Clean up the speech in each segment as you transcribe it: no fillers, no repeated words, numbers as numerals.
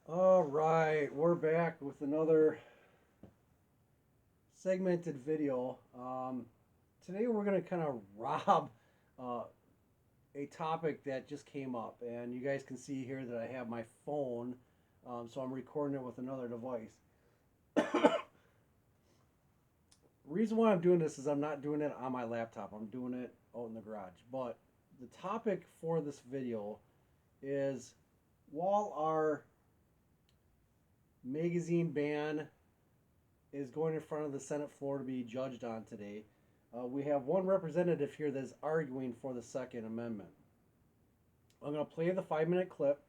All right, we're back with another segmented video. Today we're going to kind of rob uh, a topic that just came up, and you guys can see here that I have my phone, so I'm recording it with another device. Reason why I'm doing this is I'm not doing it on my laptop. I'm doing it out in the garage. But the topic for this video is while our magazine ban is going in front of the Senate floor to be judged on today, we have one representative here that's arguing for the Second Amendment. I'm going to play the 5-minute clip.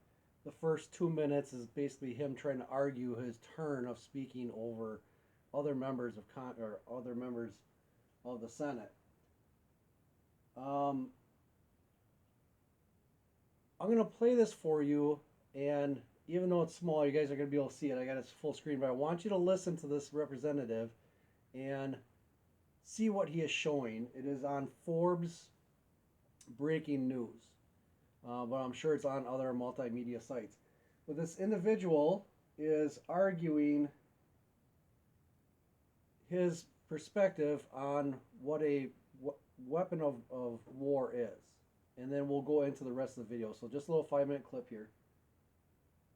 The first 2 minutes is basically him trying to argue his turn of speaking over other members of or other members of the Senate. I'm going to play this for you, and even though it's small, you guys are going to be able to see it. I got it full screen, but I want you to listen to this representative and see what he is showing. It is on Forbes Breaking News, but I'm sure it's on other multimedia sites. But this individual is arguing his perspective on what a weapon of war is. And then we'll go into the rest of the video. So just a little 5-minute clip here.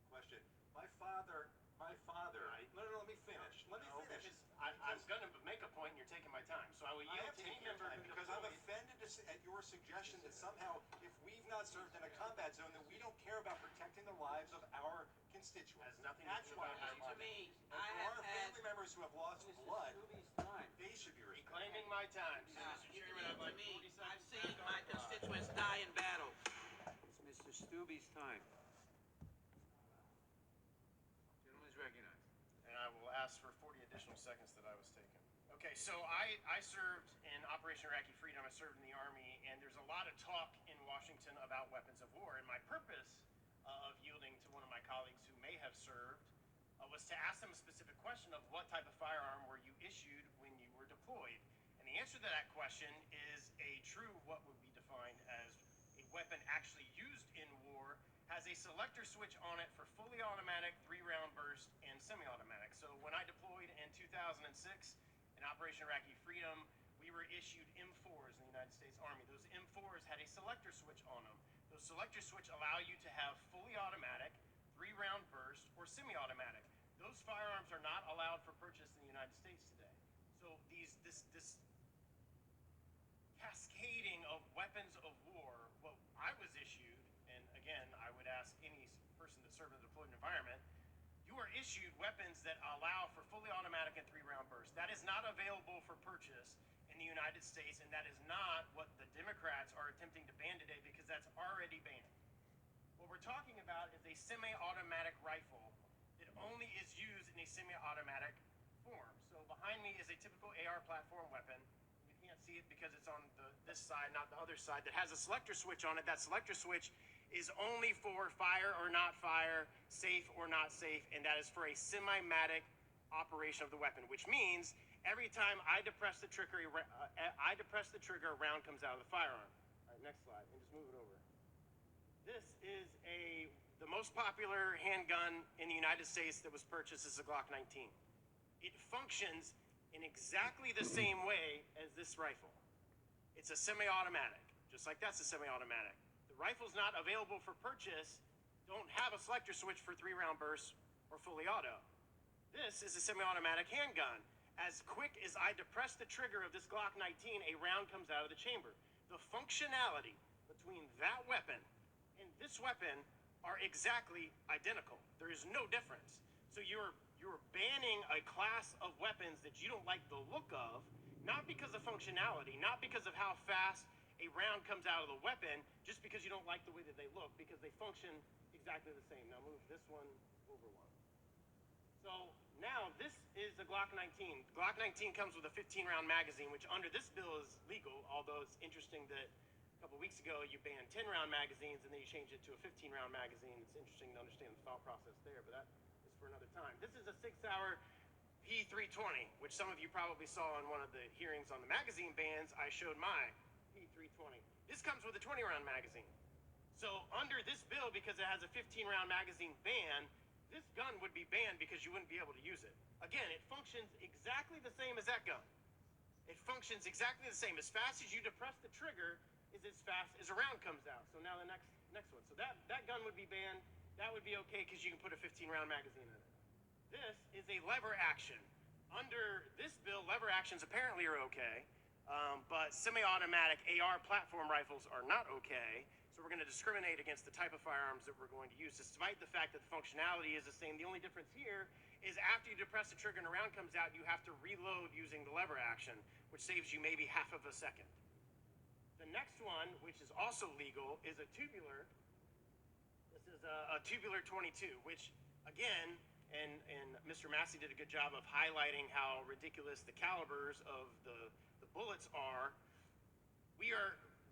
Question. My father. Right. No, let me finish. Let me finish. I'm going to make a point, and you're taking my time. So I will yield to any member who because I'm offended at your suggestion that somehow, if we've not served in a combat zone, that we don't care about protecting the lives of our constituents. Has nothing That's to do why about I'm to arguing. me. And for our family members who have lost blood, they should be respected. Reclaiming my time. Mr. Chairman, I'd like I've seen my constituents die in battle. It's Mr. Stubbe's time. Gentleman is recognized. And I will ask for 40 additional seconds that I was taken. Okay, so I served in Operation Iraqi Freedom. I served in the Army, and there's a lot of talk in Washington about weapons of war. And my purpose of yielding to one of my colleagues who may have served was to ask them a specific question of what type of firearm were you issued when you were deployed. And the answer to that question is a true, what would be defined as a weapon actually used in war, has a selector switch on it for fully automatic, 3-round burst, and semi-automatic. So when I deployed in 2006 in Operation Iraqi Freedom, we were issued M4s in the United States Army. Those M4s had a selector switch on them. Those selector switch allow you to have fully automatic, 3-round burst, or semi-automatic. Those firearms are not allowed for purchase in the United States today. So this cascading of weapons of war, what I was issued, and again, I would ask any person that served in a deployed environment, you are issued weapons that allow for fully automatic and 3-round burst. That is not available for purchase in the United States, and that is not what the Democrats are attempting to ban today, because that's already banned. What we're talking about is a semi-automatic rifle that only is used in a semi-automatic form. So behind me is a typical AR platform weapon. You can't see it because it's on this side, not the other side, that has a selector switch on it. That selector switch is only for fire or not fire, safe or not safe, and that is for a semi-matic operation of the weapon, which means every time I depress the trigger, a round comes out of the firearm. All right, next slide, and just move it over. This is the most popular handgun in the United States that was purchased is a Glock 19. It functions in exactly the same way as this rifle. It's a semi-automatic, just like that's a semi-automatic. The rifles not available for purchase don't have a selector switch for 3-round bursts or fully auto. This is a semi-automatic handgun. As quick as I depress the trigger of this Glock 19, a round comes out of the chamber. The functionality between that weapon and this weapon are exactly identical. There is no difference. So you're banning a class of weapons that you don't like the look of, not because of functionality, not because of how fast a round comes out of the weapon, just because you don't like the way that they look, because they function exactly the same. Now move this one over one. So now this is the Glock 19. The Glock 19 comes with a 15-round magazine, which under this bill is legal, although it's interesting that a couple weeks ago you banned 10-round magazines and then you changed it to a 15-round magazine. It's interesting to understand the thought process there, but that is for another time. This is a 6-hour P320, which some of you probably saw in one of the hearings on the magazine bans. I showed my P320. This comes with a 20-round magazine. So under this bill, bill because it has a 15-round magazine ban, this gun would be banned because you wouldn't be able to use it. Again, it functions exactly the same as that gun. It functions exactly the same. As fast as you depress the trigger is as fast as a round comes out. So now the next one. So that gun would be banned. That would be okay because you can put a 15-round magazine in it. This is a lever action. Under this bill, lever actions apparently are okay, but semi-automatic AR platform rifles are not okay. So we're going to discriminate against the type of firearms that we're going to use, despite the fact that the functionality is the same. The only difference here is after you depress the trigger and a round comes out, you have to reload using the lever action, which saves you maybe half of a second. The next one, which is also legal, is a tubular. This is a tubular 22, which, again, and Mr. Massey did a good job of highlighting how ridiculous the calibers of the bullets are.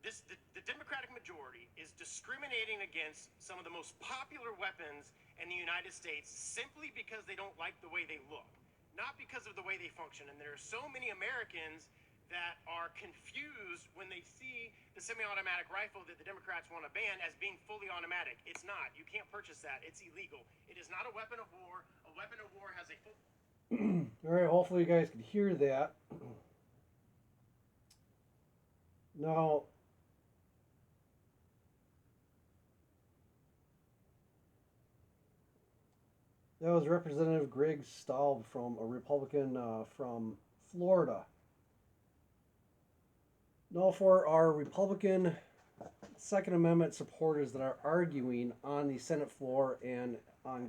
The Democratic majority is discriminating against some of the most popular weapons in the United States simply because they don't like the way they look, not because of the way they function. And there are so many Americans that are confused when they see the semi-automatic rifle that the Democrats want to ban as being fully automatic. It's not. You can't purchase that. It's illegal. It is not a weapon of war. A weapon of war has a full... All right, hopefully you guys can hear that. Now, that was Representative Greg Staub from a Republican from Florida. Now, for our Republican Second Amendment supporters that are arguing on the Senate floor and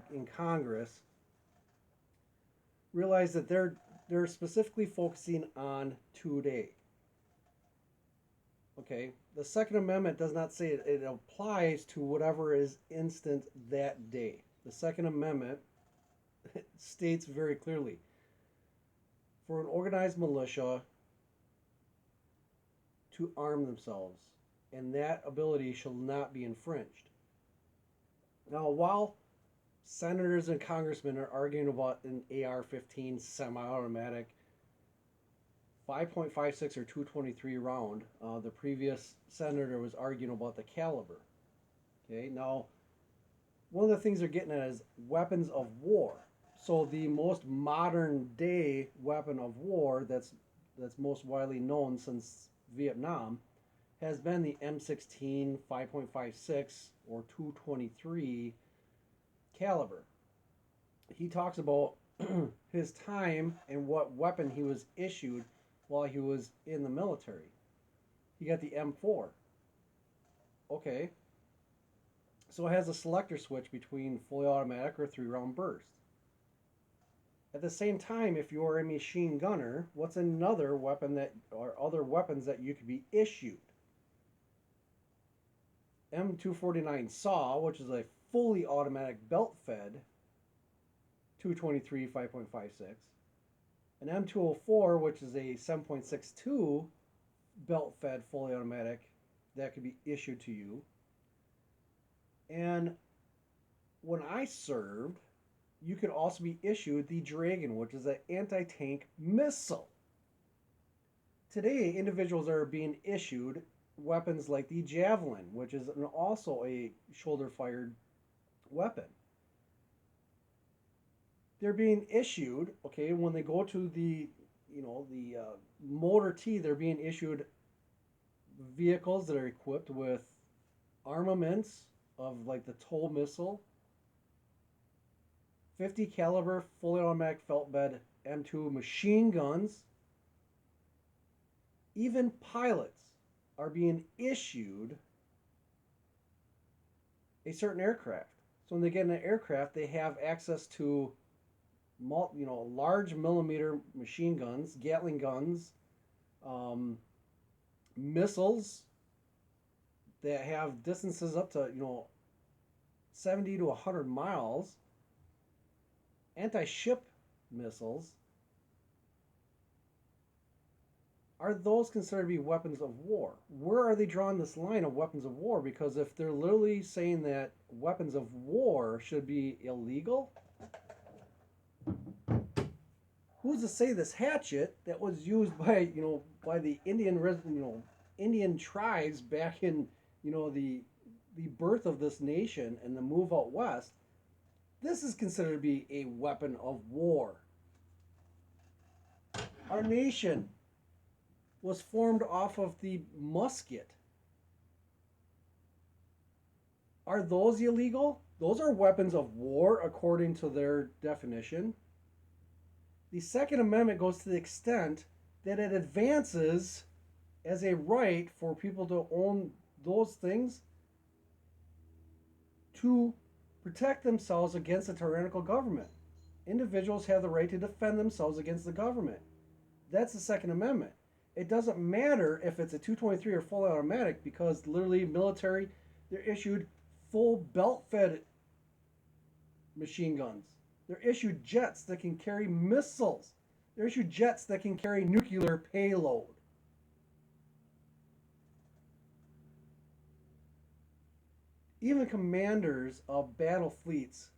in Congress, realize that they're specifically focusing on today. Okay, the Second Amendment does not say it applies to whatever is instant that day. The Second Amendment states very clearly, for an organized militia to arm themselves, and that ability shall not be infringed. Now, while senators and congressmen are arguing about an AR-15 semi-automatic 5.56 or 223 round, the previous senator was arguing about the caliber. Okay, now one of the things they're getting at is weapons of war. So the most modern day weapon of war that's most widely known since Vietnam has been the M16 5.56 or 223 caliber. He talks about his time and what weapon he was issued while he was in the military. He got the M4. Okay. So it has a selector switch between fully automatic or 3-round burst. At the same time, if you're a machine gunner, what's another weapon or other weapons that you could be issued? M249 SAW, which is a fully automatic belt-fed 223 5.56. An M204, which is a 7.62 belt-fed fully automatic that could be issued to you. And when I served, you could also be issued the Dragon, which is an anti-tank missile. Today, individuals are being issued weapons like the Javelin, which is also a shoulder-fired weapon. They're being issued, okay, when they go to the Motor T, they're being issued vehicles that are equipped with armaments of like the TOW missile, 50 caliber fully automatic felt bed M2 machine guns. Even pilots are being issued a certain aircraft. So when they get in an aircraft, they have access to large millimeter machine guns, Gatling guns, missiles that have distances up to 70 to 100 miles, anti-ship missiles. Are those considered to be weapons of war? Where are they drawing this line of weapons of war? Because if they're literally saying that weapons of war should be illegal, who's to say this hatchet that was used by the Indian Indian tribes back in the the birth of this nation and the move out west, this is considered to be a weapon of war. Our nation was formed off of the musket. Are those illegal? Those are weapons of war according to their definition. The Second Amendment goes to the extent that it advances as a right for people to own those things to protect themselves against a tyrannical government. Individuals have the right to defend themselves against the government. That's the Second Amendment. It doesn't matter if it's a 223 or fully automatic, because literally military, they're issued full belt-fed machine guns. They're issued jets that can carry missiles. They're issued jets that can carry nuclear payload. Even commanders of battle fleets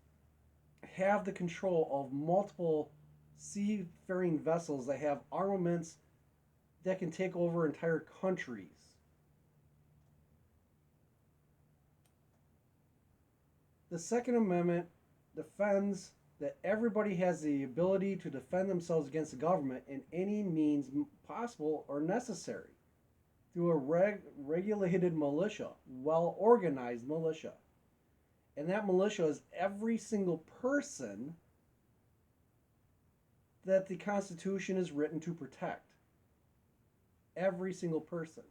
have the control of multiple seafaring vessels that have armaments that can take over entire countries. The Second Amendment defends that everybody has the ability to defend themselves against the government in any means possible or necessary through a regulated militia, well-organized militia. And that militia is every single person that the Constitution is written to protect. Every single person.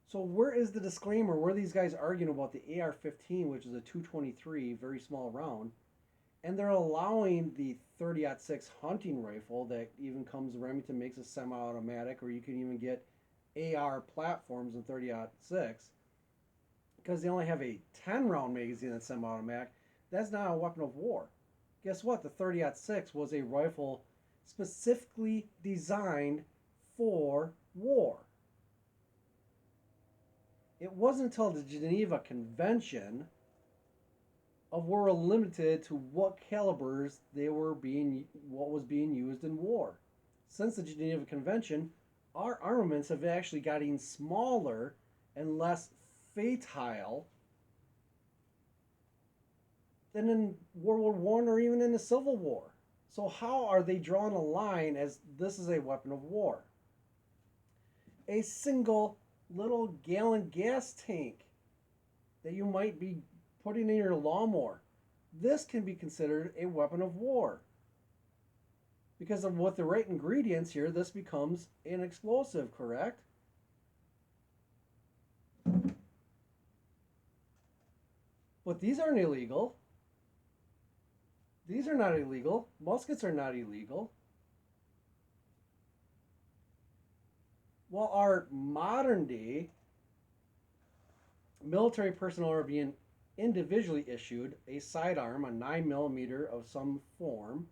So where is the disclaimer? Where are these guys arguing about the AR-15, which is a 223, very small round, and they're allowing the 30-06 hunting rifle that even comes, Remington makes a semi-automatic, or you can even get AR platforms in 30-06, because they only have a 10-round magazine that's semi-automatic. That's not a weapon of war. Guess what? The 30-06 was a rifle specifically designed for war. It wasn't until the Geneva Convention of war limited to what calibers what was being used in war. Since the Geneva Convention, our armaments have actually gotten smaller and less fatal than in World War I or even in the Civil War. So how are they drawing a line as this is a weapon of war? A single little gallon gas tank that you might be putting in your lawnmower, this can be considered a weapon of war. Because of with the right ingredients here, this becomes an explosive, correct? But these aren't illegal. These are not illegal. Muskets are not illegal. While our modern day military personnel are being individually issued a sidearm, a 9mm of some form,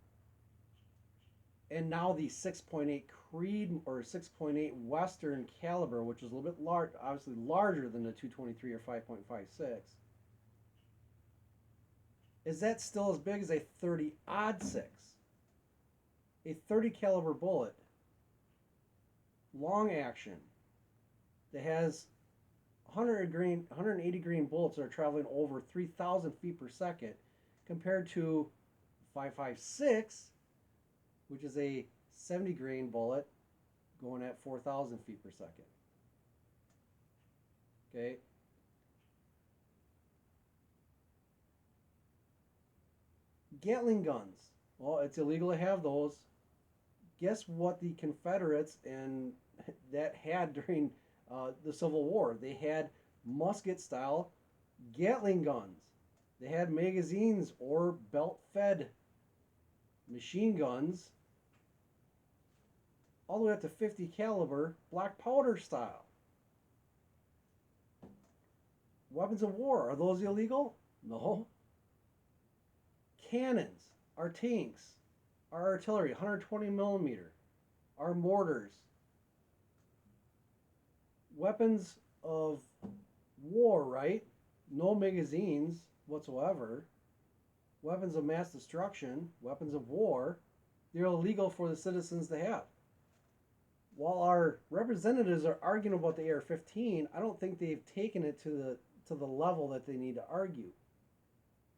and now the 6.8 Creed or 6.8 Western caliber, which is a little bit large, obviously larger than the 223 or 5.56. Is that still as big as a 30-06? A 30 caliber bullet, long action, that has 180 grain bullets that are traveling over 3,000 feet per second, compared to 5.56, which is a 70 grain bullet going at 4,000 feet per second. Okay. Gatling guns. Well, it's illegal to have those. Guess what the Confederates and that had during the Civil War? They had musket-style Gatling guns. They had magazines or belt-fed machine guns, all the way up to 50 caliber black powder style. Weapons of war, are those illegal? No. Cannons, our tanks, our artillery, 120 millimeter, our mortars, weapons of war, right? No magazines whatsoever. Weapons of mass destruction, weapons of war, they're illegal for the citizens to have. while our representatives are arguing about the AR-15, I don't think they've taken it to the level that they need to argue.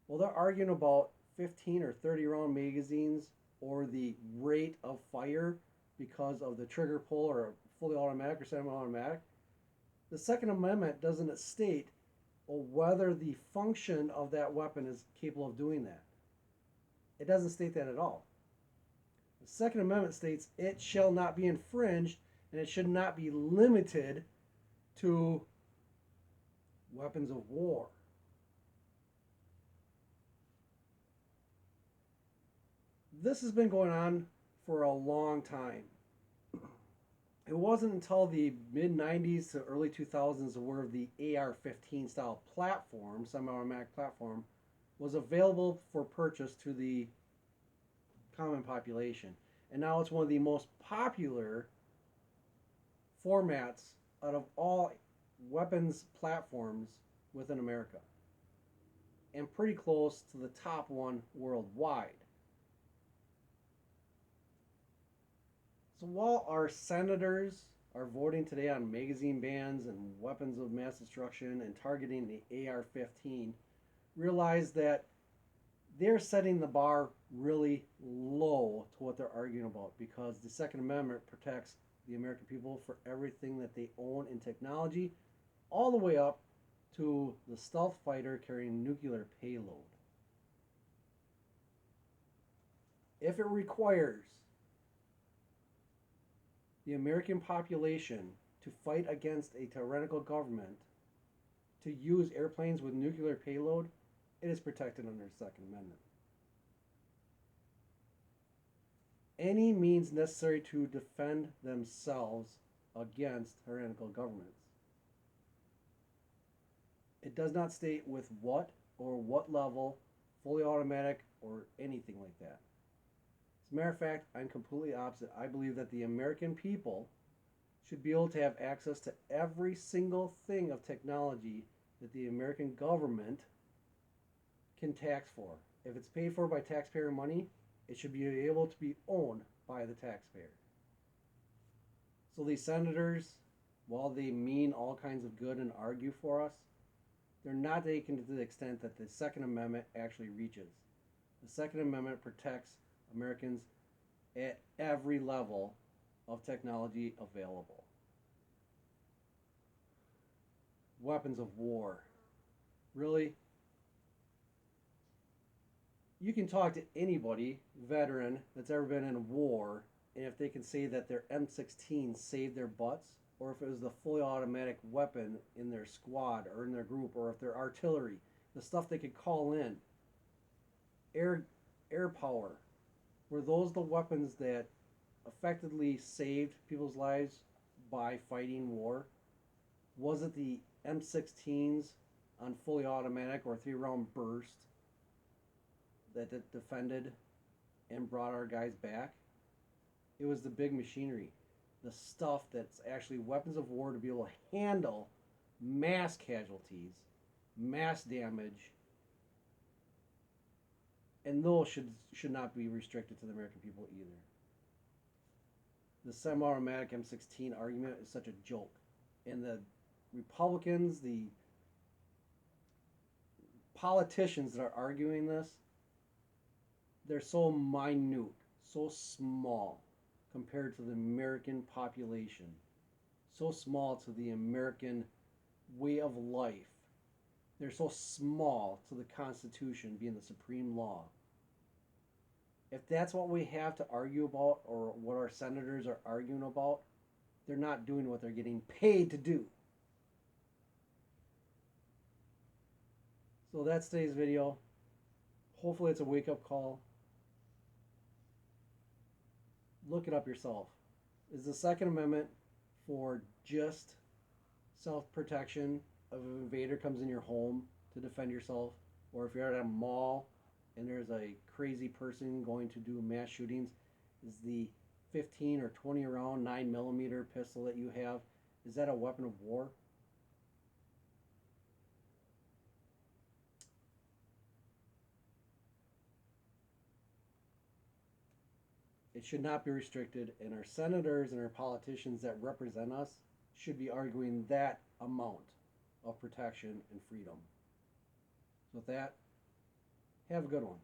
Well, they're arguing about 15 or 30 round magazines or the rate of fire because of the trigger pull or fully automatic or semi-automatic. The Second Amendment doesn't state whether the function of that weapon is capable of doing that. It doesn't state that at all. The Second Amendment states it shall not be infringed and it should not be limited to weapons of war. This has been going on for a long time. It wasn't until the mid 90s to early 2000s where the AR-15 style platform, semi-automatic platform, was available for purchase to the common population. And now it's one of the most popular formats out of all weapons platforms within America. And pretty close to the top one worldwide. So while our senators are voting today on magazine bans and weapons of mass destruction and targeting the AR-15, realize that they're setting the bar really low to what they're arguing about, because the Second Amendment protects the American people for everything that they own in technology, all the way up to the stealth fighter carrying nuclear payload. If it requires the American population to fight against a tyrannical government to use airplanes with nuclear payload, it is protected under the Second Amendment. Any means necessary to defend themselves against tyrannical governments. It does not state with what or what level, fully automatic or anything like that. As a matter of fact, I'm completely opposite. I believe that the American people should be able to have access to every single thing of technology that the American government can tax for. If it's paid for by taxpayer money, it should be able to be owned by the taxpayer. So these senators, while they mean all kinds of good and argue for us, they're not taken to the extent that the Second Amendment actually reaches. The Second Amendment protects Americans at every level of technology available. Weapons of war. Really? You can talk to anybody, veteran, that's ever been in war, and if they can say that their M16 saved their butts, or if it was the fully automatic weapon in their squad or in their group, or if their artillery, the stuff they could call in, air power, were those the weapons that effectively saved people's lives by fighting war? Was it the M16s on fully automatic or 3-round burst that defended and brought our guys back? It was the big machinery, the stuff that's actually weapons of war to be able to handle mass casualties, mass damage, and those should not be restricted to the American people either. The semi-automatic M16 argument is such a joke, and the Republicans, the politicians that are arguing this, they're so minute, so small compared to the American population, so small to the American way of life. They're so small to the Constitution being the supreme law. If that's what we have to argue about, or what our senators are arguing about, they're not doing what they're getting paid to do. So that's today's video. Hopefully it's a wake-up call. Look it up yourself. Is the Second Amendment for just self-protection if an invader comes in your home to defend yourself, or if you're at a mall and there's a crazy person going to do mass shootings? Is the 15 or 20 round 9mm pistol that you have, is that a weapon of war? It should not be restricted, and our senators and our politicians that represent us should be arguing that amount of protection and freedom. So with that, have a good one.